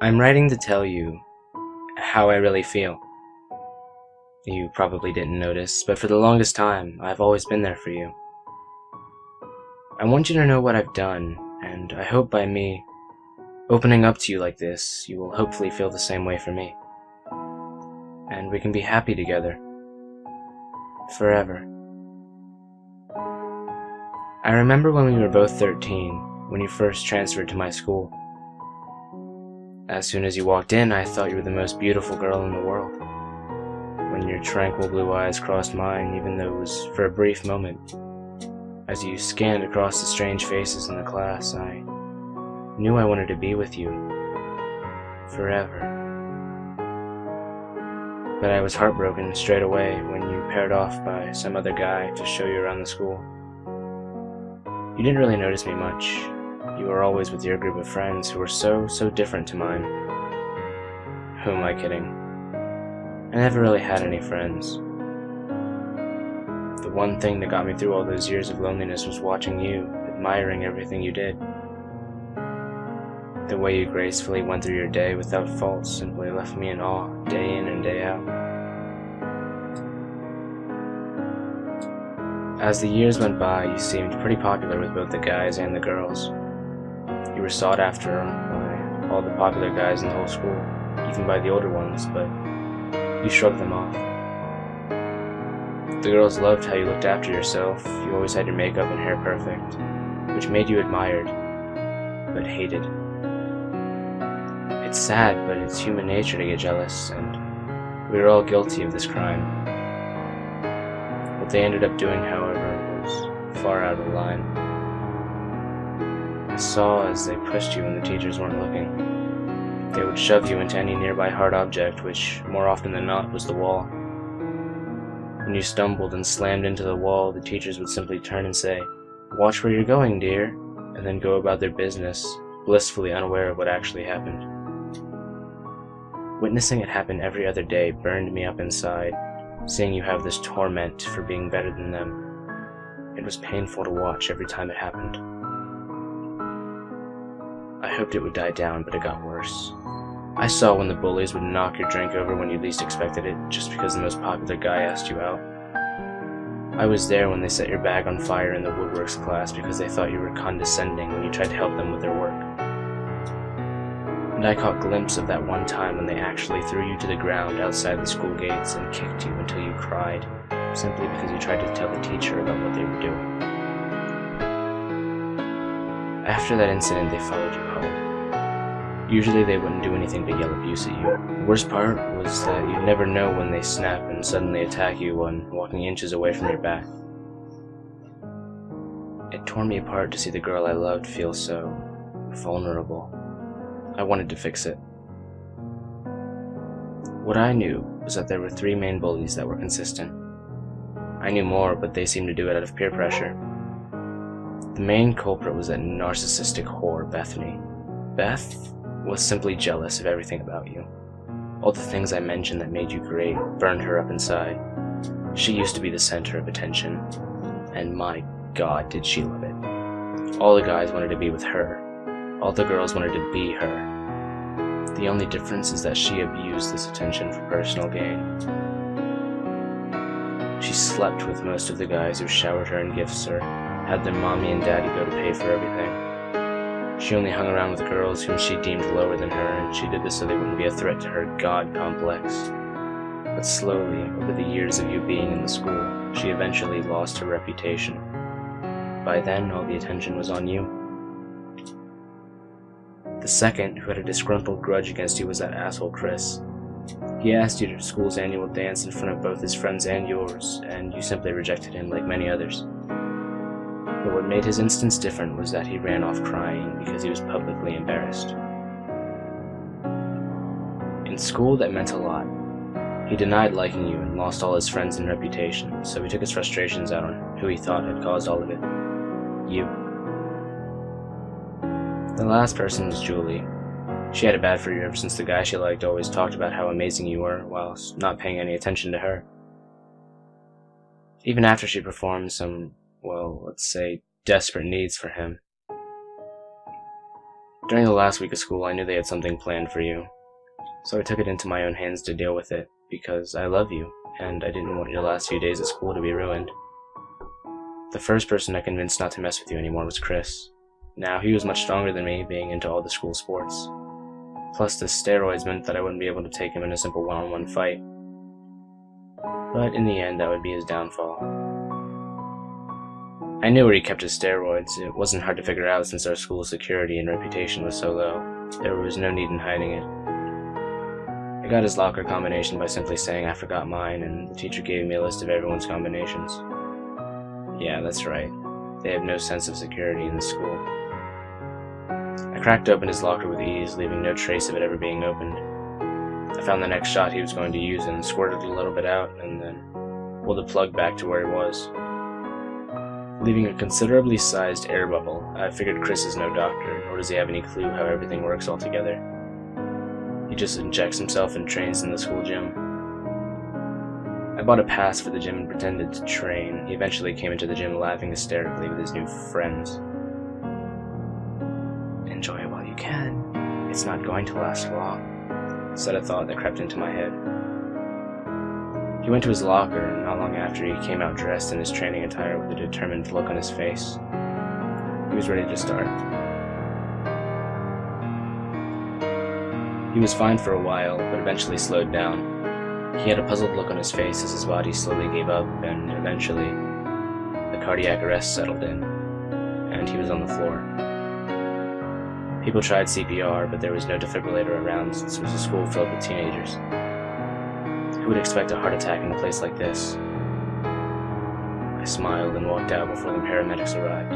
I'm writing to tell you how I really feel. You probably didn't notice, but for the longest time, I've always been there for you. I want you to know what I've done, and I hope by me opening up to you like this, you will hopefully feel the same way for me. And we can be happy together. Forever. I remember when we were both 13, when you first transferred to my school. As soon as you walked in, I thought you were the most beautiful girl in the world. When your tranquil blue eyes crossed mine, even though it was for a brief moment, as you scanned across the strange faces in the class, I knew I wanted to be with you forever. But I was heartbroken straight away when you paired off by some other guy to show you around the school. You didn't really notice me much. You were always with your group of friends who were so different to mine. Who am I kidding? I never really had any friends. The one thing that got me through all those years of loneliness was watching you, admiring everything you did. The way you gracefully went through your day without fault simply left me in awe, day in and day out. As the years went by, you seemed pretty popular with both the guys and the girls. You were sought after by all the popular guys in the whole school, even by the older ones, but you shrugged them off. The girls loved how you looked after yourself. You always had your makeup and hair perfect, which made you admired, but hated. It's sad, but it's human nature to get jealous, and we were all guilty of this crime. What they ended up doing, however, was far out of line. I saw as they pushed you when the teachers weren't looking. They would shove you into any nearby hard object, which, more often than not, was the wall. When you stumbled and slammed into the wall, the teachers would simply turn and say, "Watch where you're going, dear," and then go about their business, blissfully unaware of what actually happened. Witnessing it happen every other day burned me up inside, seeing you have this torment for being better than them. It was painful to watch every time it happened. I hoped it would die down, but it got worse. I saw when the bullies would knock your drink over when you least expected it, just because the most popular guy asked you out. I was there when they set your bag on fire in the woodworks class because they thought you were condescending when you tried to help them with their work. And I caught a glimpse of that one time when they actually threw you to the ground outside the school gates and kicked you until you cried, simply because you tried to tell the teacher about what they were doing. After that incident, they followed you home. Usually they wouldn't do anything but yell abuse at you. The worst part was that you'd never know when they snap and suddenly attack you when walking inches away from your back. It tore me apart to see the girl I loved feel so vulnerable. I wanted to fix it. What I knew was that there were 3 main bullies that were consistent. I knew more, but they seemed to do it out of peer pressure. The main culprit was that narcissistic whore, Bethany. Beth was simply jealous of everything about you. All the things I mentioned that made you great burned her up inside. She used to be the center of attention, and my God, did she love it. All the guys wanted to be with her. All the girls wanted to be her. The only difference is that she abused this attention for personal gain. She slept with most of the guys who showered her in gifts or had their mommy and daddy go to pay for everything. She only hung around with girls whom she deemed lower than her, and she did this so they wouldn't be a threat to her God complex. But slowly, over the years of you being in the school, she eventually lost her reputation. By then, all the attention was on you. The second, who had a disgruntled grudge against you, was that asshole Chris. He asked you to school's annual dance in front of both his friends and yours, and you simply rejected him like many others. But what made his instance different was that he ran off crying because he was publicly embarrassed. In school, that meant a lot. He denied liking you and lost all his friends and reputation, so he took his frustrations out on who he thought had caused all of it. You. The last person was Julie. She had it bad for you ever since the guy she liked always talked about how amazing you were, whilst not paying any attention to her. Even after she performed some, well, let's say, desperate needs for him. During the last week of school, I knew they had something planned for you, so I took it into my own hands to deal with it, because I love you, and I didn't want your last few days at school to be ruined. The first person I convinced not to mess with you anymore was Chris. Now, he was much stronger than me, being into all the school sports. Plus, the steroids meant that I wouldn't be able to take him in a simple one-on-one fight. But in the end, that would be his downfall. I knew where he kept his steroids. It wasn't hard to figure out since our school's security and reputation was so low. There was no need in hiding it. I got his locker combination by simply saying I forgot mine, and the teacher gave me a list of everyone's combinations. Yeah, that's right. They have no sense of security in the school. I cracked open his locker with ease, leaving no trace of it ever being opened. I found the next shot he was going to use and squirted a little bit out, and then pulled the plug back to where he was. Leaving a considerably sized air bubble, I figured Chris is no doctor, nor does he have any clue how everything works altogether. He just injects himself and trains in the school gym. I bought a pass for the gym and pretended to train. He eventually came into the gym laughing hysterically with his new friends. Enjoy it while you can. It's not going to last long, said a thought that crept into my head. He went to his locker, and not long after he came out dressed in his training attire with a determined look on his face. He was ready to start. He was fine for a while, but eventually slowed down. He had a puzzled look on his face as his body slowly gave up, and eventually, the cardiac arrest settled in, and he was on the floor. People tried CPR, but there was no defibrillator around since it was a school filled with teenagers. Who would expect a heart attack in a place like this? I smiled and walked out before the paramedics arrived.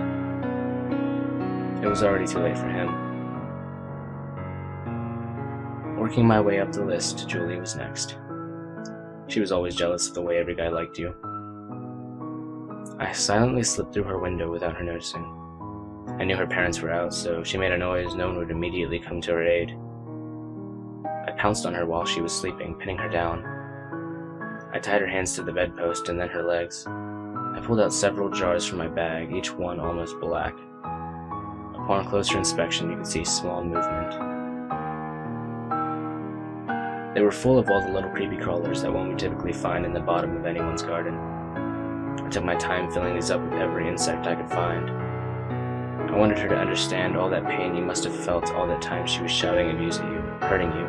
It was already too late for him. Working my way up the list, Julie was next. She was always jealous of the way every guy liked you. I silently slipped through her window without her noticing. I knew her parents were out, so if she made a noise, no one would immediately come to her aid. I pounced on her while she was sleeping, pinning her down. I tied her hands to the bedpost and then her legs. I pulled out several jars from my bag, each one almost black. Upon closer inspection, you could see small movement. They were full of all the little creepy crawlers that one would typically find in the bottom of anyone's garden. I took my time filling these up with every insect I could find. I wanted her to understand all that pain you must have felt all that time she was shouting abuse at you, hurting you,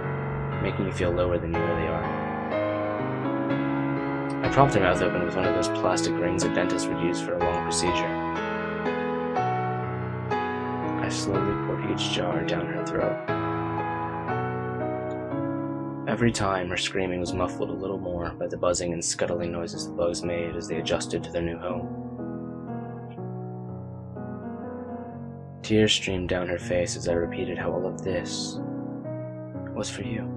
making you feel lower than you really are. I propped her mouth open with one of those plastic rings a dentist would use for a long procedure. I slowly poured each jar down her throat. Every time, her screaming was muffled a little more by the buzzing and scuttling noises the bugs made as they adjusted to their new home. Tears streamed down her face as I repeated how all of this was for you.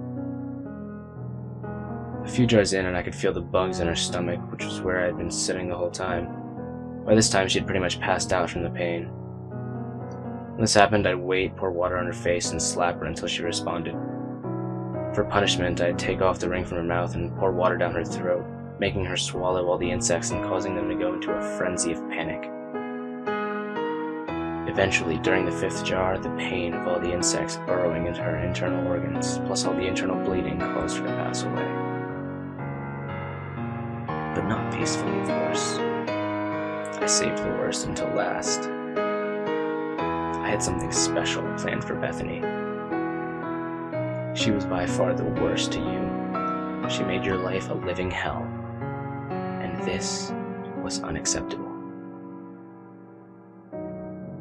A few jars in, and I could feel the bugs in her stomach, which was where I had been sitting the whole time. By this time, she had pretty much passed out from the pain. When this happened, I'd wait, pour water on her face, and slap her until she responded. For punishment, I'd take off the ring from her mouth and pour water down her throat, making her swallow all the insects and causing them to go into a frenzy of panic. Eventually, during the 5th jar, the pain of all the insects burrowing into her internal organs, plus all the internal bleeding, caused her to pass away. But not peacefully, of course. I saved the worst until last. I had something special planned for Bethany. She was by far the worst to you. She made your life a living hell. And this was unacceptable.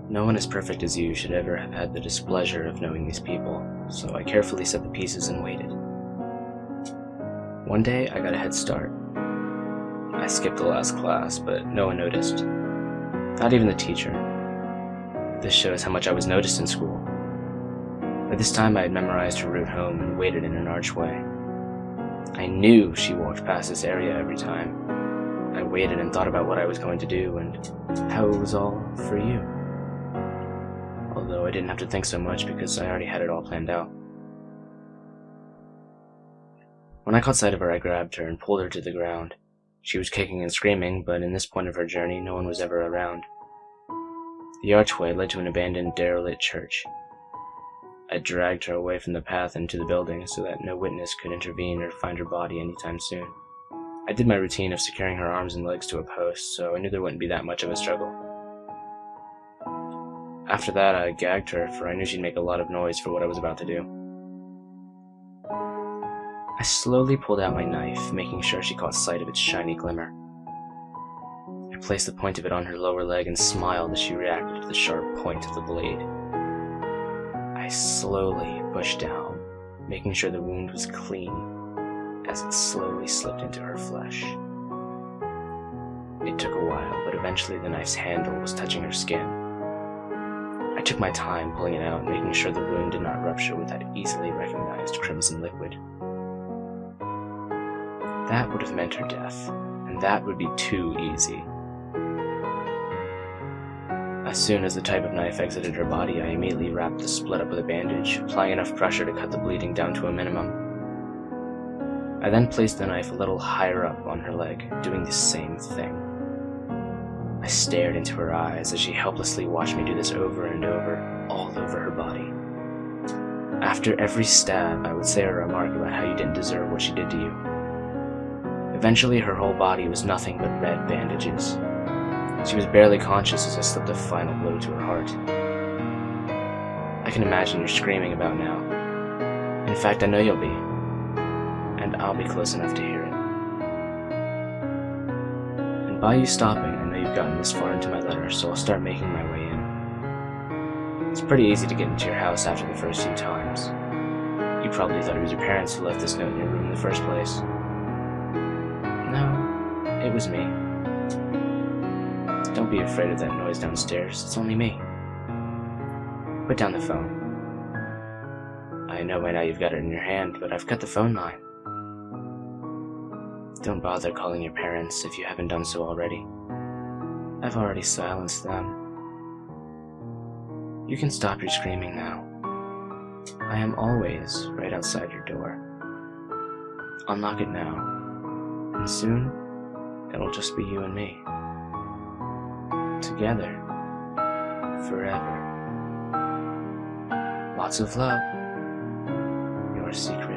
No one as perfect as you should ever have had the displeasure of knowing these people, so I carefully set the pieces and waited. One day, I got a head start. I skipped the last class, but no one noticed. Not even the teacher. This shows how much I was noticed in school. By this time, I had memorized her route home and waited in an archway. I knew she walked past this area every time. I waited and thought about what I was going to do and how it was all for you. Although I didn't have to think so much because I already had it all planned out. When I caught sight of her, I grabbed her and pulled her to the ground. She was kicking and screaming, but in this point of her journey, no one was ever around. The archway led to an abandoned, derelict church. I dragged her away from the path into the building so that no witness could intervene or find her body anytime soon. I did my routine of securing her arms and legs to a post, so I knew there wouldn't be that much of a struggle. After that, I gagged her, for I knew she'd make a lot of noise for what I was about to do. I slowly pulled out my knife, making sure she caught sight of its shiny glimmer. I placed the point of it on her lower leg and smiled as she reacted to the sharp point of the blade. I slowly pushed down, making sure the wound was clean, as it slowly slipped into her flesh. It took a while, but eventually the knife's handle was touching her skin. I took my time pulling it out, making sure the wound did not rupture with that easily recognized crimson liquid. That would have meant her death, and that would be too easy. As soon as the type of knife exited her body, I immediately wrapped the split up with a bandage, applying enough pressure to cut the bleeding down to a minimum. I then placed the knife a little higher up on her leg, doing the same thing. I stared into her eyes as she helplessly watched me do this over and over, all over her body. After every stab, I would say a remark about how you didn't deserve what she did to you. Eventually, her whole body was nothing but red bandages. She was barely conscious as I slipped a final blow to her heart. I can imagine you're screaming about now. In fact, I know you'll be. And I'll be close enough to hear it. And by you stopping, I know you've gotten this far into my letter, so I'll start making my way in. It's pretty easy to get into your house after the first few times. You probably thought it was your parents who left this note in your room in the first place. No, it was me. Don't be afraid of that noise downstairs, it's only me. Put down the phone. I know by now you've got it in your hand, but I've cut the phone line. Don't bother calling your parents if you haven't done so already. I've already silenced them. You can stop your screaming now. I am always right outside your door. I'll knock it now, and soon it'll just be you and me. Together, forever. Lots of love. Your secret